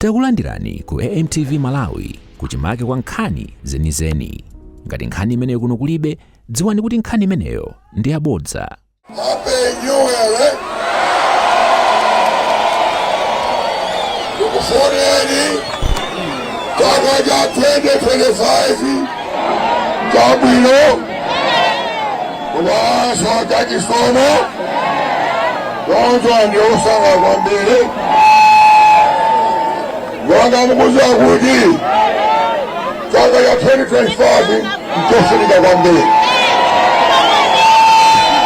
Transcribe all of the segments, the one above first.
Takulandirani ku AMTV Malawi kuchimake kwa nkhani zenizeni. Ngati nkhani imeneyo kuno kulibe, dziwani kuti nkhani imeneyo ndi yabodza. Happy New Year! Tukufureni chaka cha 2025 chabwino kubaso cha chisomo tonzo ndiosanga kwambiri wanga mukuza kuti chaka cha 2025 nchofunika kwambiri.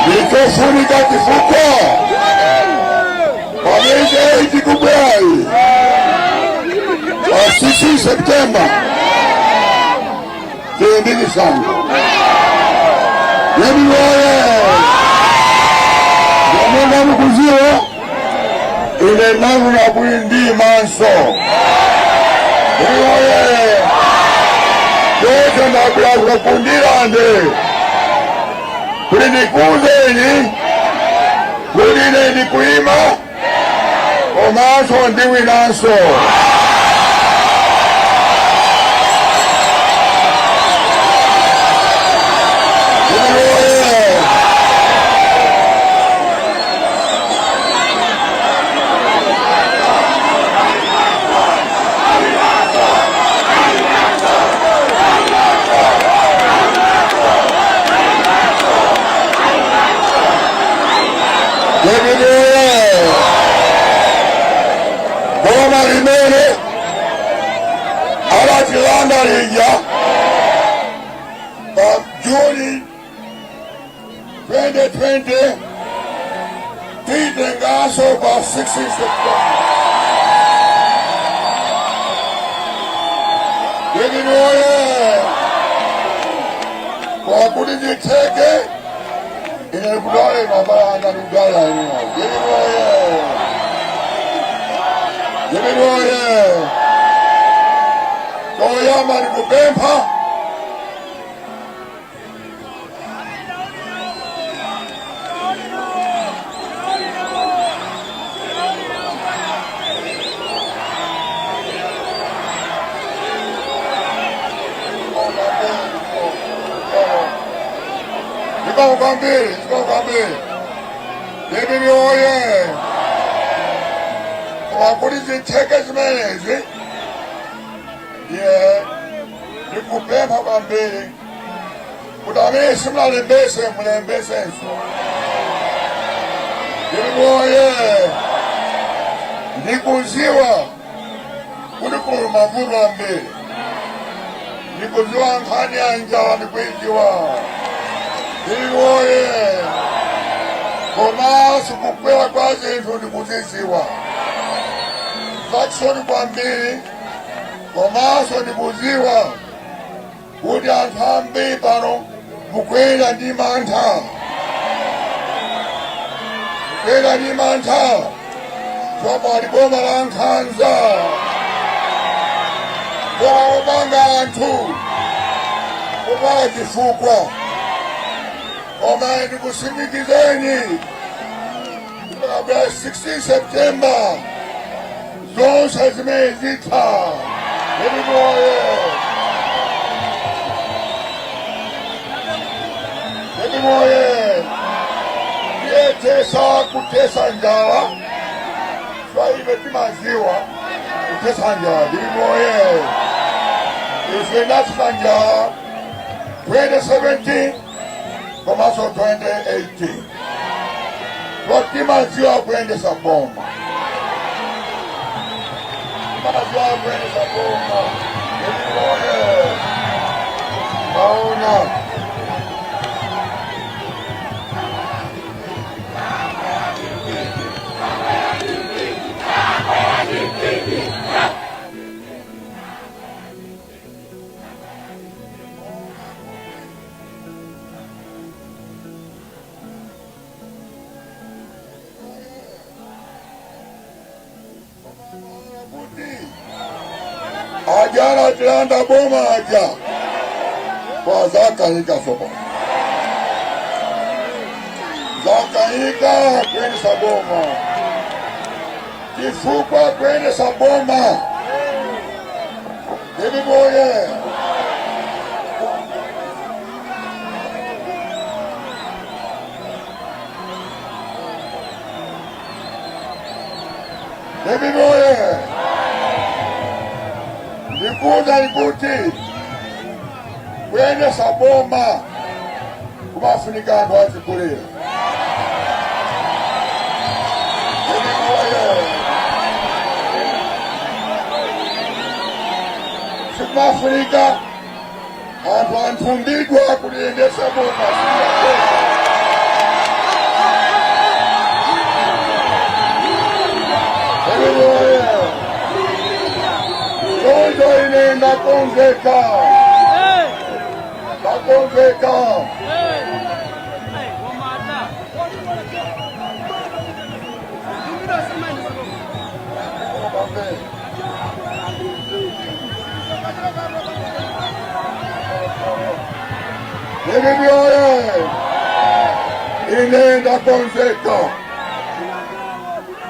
Nitofunika chifukwa pamene itikubwai pa 6 September tiyendini sango yemiwoye yamonga mukuziwa ine navula kuindi manso yemiwoye yote nakula kundirande kuli nikuzeni kuli neni kuima omaso ndiwinanso Boma limene alatilanda lija pa Juni 2020 titengaso pa 6 September. Yekinoye kwa kuti jiteke ine kudale mabalanga nudala ino. Yekinoye toyama nikupempa Nikokambiri Yekinoye wakuli ziteke zimenezi nikupempa kwambiri kudamisi mulembese nso Yekinoye nikuziwa kuli kulu mavuno ambiri nikuziwa nkhani ya njala nikwiziwa Yekinoye komaso kukwela kwa zinthu ndikuziziwa zakisoni kwambiri komaso ndikuziwa kuti anthu ambiri pano mukwera ndi mantha chomwe ali boma la Nkhanza boma opanga anthu opala chifukwa koma ndikusimikizeni pa 16 September zonse zimene zitha. Yekinoye tiyetesa kutesa njala swaive timaziwa kutesa njala. Yekinoye ife natisa njala 2017 komaso 2018 timaziwa kuyendesa boma Yekinoye maona ajara tilanda boma aja kwa zakanyika soba zakanyika kwenye saboma kifukwa kwenye saboma Baby boy, baby boy, nikuti wene saboma kumafunika antu azikulira. Baby boy, kumafunika antu antumbidwa kuliendesha boma. Jojo inenda konzeka. Konzeka. Baby boy, inenda konzeka.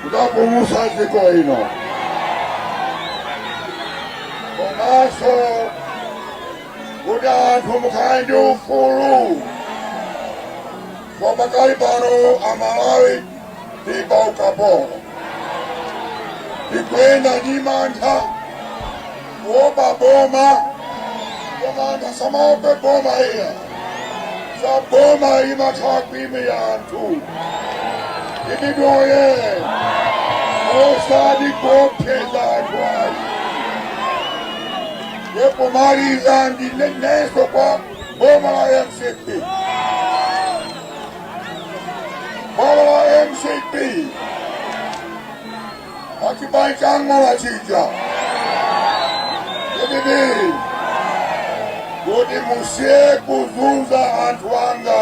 Kutakumusha ziko ino. Komaso kuda antu mukandi ufulu wabakali pano amalawi tiba ukapolo tikwenda jimanta woba boma komanda samaope boma iya sa boma ima takwimi ya antu ibidoye osadi kopeza atwai yepo mali zandi neso kwa boma la MCP. Boma la MCP. Akibai changa la chicha. Yebidi. Kodi musie kuzunza antwanga.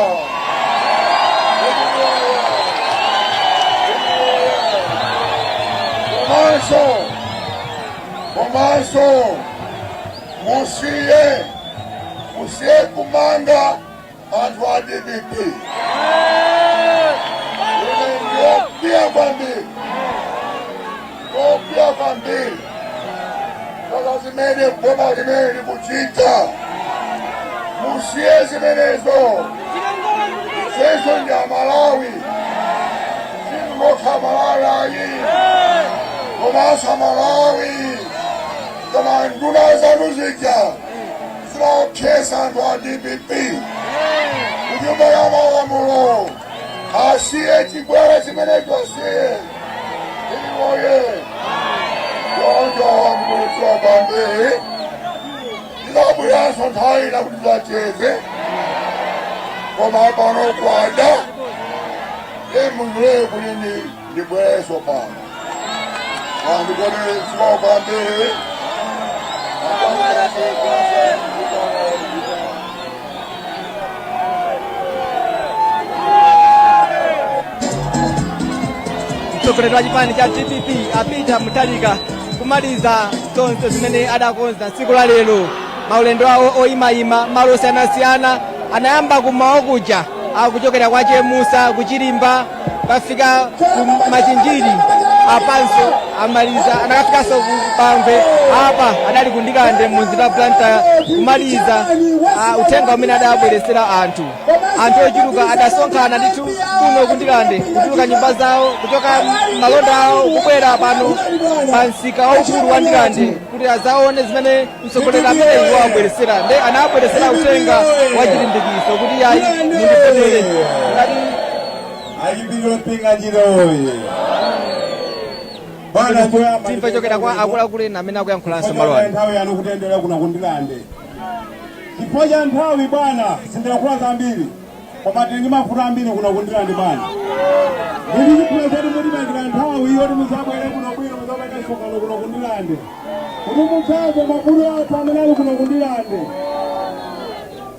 Komanso. Musie kumanga antu wa DPP. Yopia kwambi. Sasa zimene boma zimene kuchita. Musie zimenezo. Sezo nja Malawi. Singoka Malawi. Komasa Malawi. Kama nduna za muzika zina kesa antu wa DPP ujumba ya Malamulo asiye chigwere chimenetwa asiye iliwoye yonjo mkulitua bambi ilabu ya sontai na kutila cheze koma pano kwada mwenye kulini libweso pano andikone suwa bambi mtsogoleri chipani cha DPP apita Mutharika kumaliza zonse zimene adakonza tsiku la lero. Maulendo awo oyimayima malo osiyanasiyana anayamba kumawa kuja akuchokera kwa Chemusa kuchilimba kafika ku Machinjiri apanso amaliza anakafikanso ku Bamve apa adali kundikande muzita planta kumaliza uthenga umene adabweresera anthu ochuluka adasonkhana ndithu kuno kundikande kuchuluka nyumba zawo kuchoka malonda awo kubwera pano pa msika waukulu wa ndikande kuti azaone zimene mtsogoleri amene wabweresera nde anabweresera uthenga wa chilimbikiso kuti yayi mundifenere ngati ayibiro pinga jiroye bana timva chokera kwa akuluakulu ena amene akuyankhulanso malo ano nthawi yanu kutendera kuna kundilande chifukwa cha nthawi bwana sindakula zambiri koma tili ndi mafuta ambiri kuna kundilande bwana ndili chipulezati mutibandira nthawi yoti muzabwere kuno bwino muzapata sokano kuna kundilande kuti mutsaze mafuta athu amene ali kuna kundilande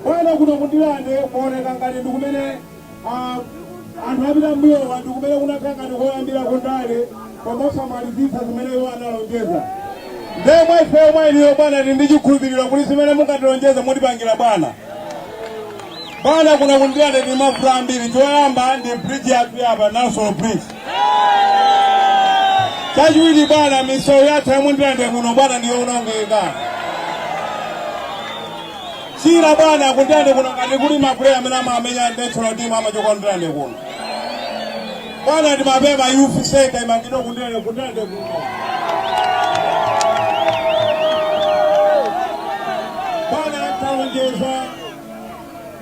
bwana kuna kundilande kuoneka ngati ndikumene anthu apita mbuyowa ndikumene kunakanga ndikoyambira kundale komosamalizisa zimeneyo analonjeza ndemwe ifeyo mwailiyo bwana ndi chikhulupiriro kuti zimene mungatilonjeza mutipangira bwana kuna kundilande ndi mafuta ambiri choyamba ndi bridge yathu yapa National Bridge chachiwiri bwana misewu yathu yamundilande muno bwana ndiyo unongeka Chira bwana kundande kuno ngati kuli mapuleya amene amamenya national team amachokondande kuno. Bwana ndi mapema youth center imangidwa kundande kuno. Bwana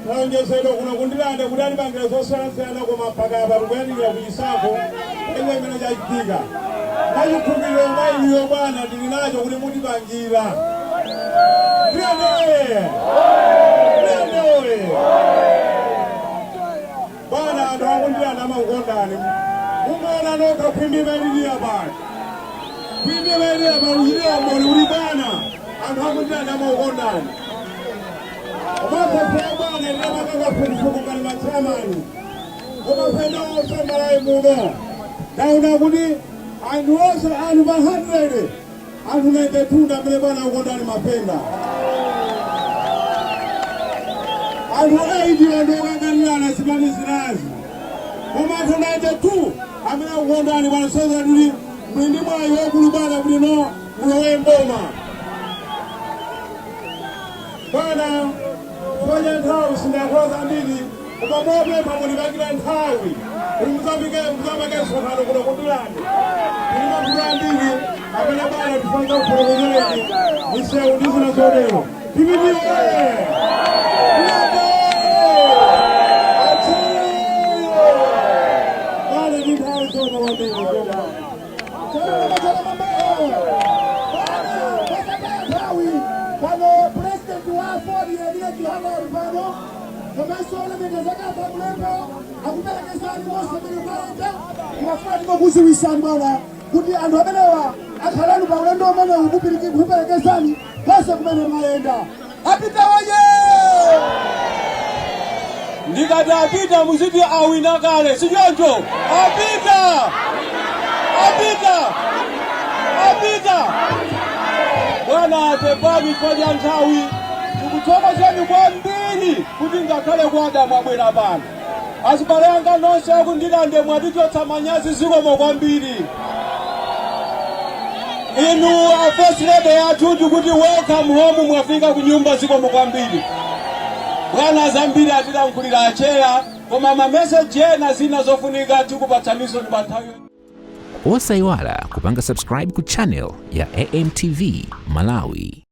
taonjezedwa kuno kundilande kuti alipangira zosiyanasiyana koma pakapa kuyandikira kuchisako iwe imene chachitika. Nachikhulupiriro ngaiyo bwana tili nacho kuti mutipangira. Bwana anthu akundilanda amakukondani. Mumaona nokha khwimbi imayimirira pano. Khwimbi imayimirira pano uchitira mboni kuti bwana anthu akundilanda amakukondani. Umaphepera bwana ndinamakakafukufuku ngati machamani. Umapenda osambalayi muno. Taona kuti anthu onse anthu pa 100 anthu 92 amene bwana akukondani mapenda. Anthu 80 anthu okakanirana sipanizirazi. Koma anthu 92 amene akukondani bwana soza tuli mwindi mwayi wakulu bwana kuti no mulowe mboma. Bwana fanya nthawi sindakhoza ambiri koma mopempha mulipakira nthawi. Muzamake msonkhano kuno kundilande. Mafuta ambiri amene bwana tifanira kupholokozereni misewu ndi zina zotero. Tipitiwe! Bwana ndi nthawi zona wambiri. Pano president wa Ford yadile Johana Rufano komanso olemekeza zakapa mulembo akuperekezani monse mene mwaenda mafuna ndiko kuziwisani bwana kuti anthu amenewa akhalani pa ulendo umene ukuperekezani konse kumene mwaenda. Apita waye! Ndikati apita muziti awina kale sichoncho. Apita! Bwana tepani fanya nthawi tikuthokozeni kwambiri kuti ngakhale kwada mwabwera pano. Azibale anga nonse akundilande mwatichotsa manyazi zikomo kwambiri. Inu first lady yathu tikuti welcome home mwafika kunyumba zikomo kwambiri. Bwana zambiri atilankhulira acheya koma mameseji ena zina zofunika tikupatsaniso ndi panthawi. Osayiwala kupanga subscribe ku channel ya AMTV Malawi.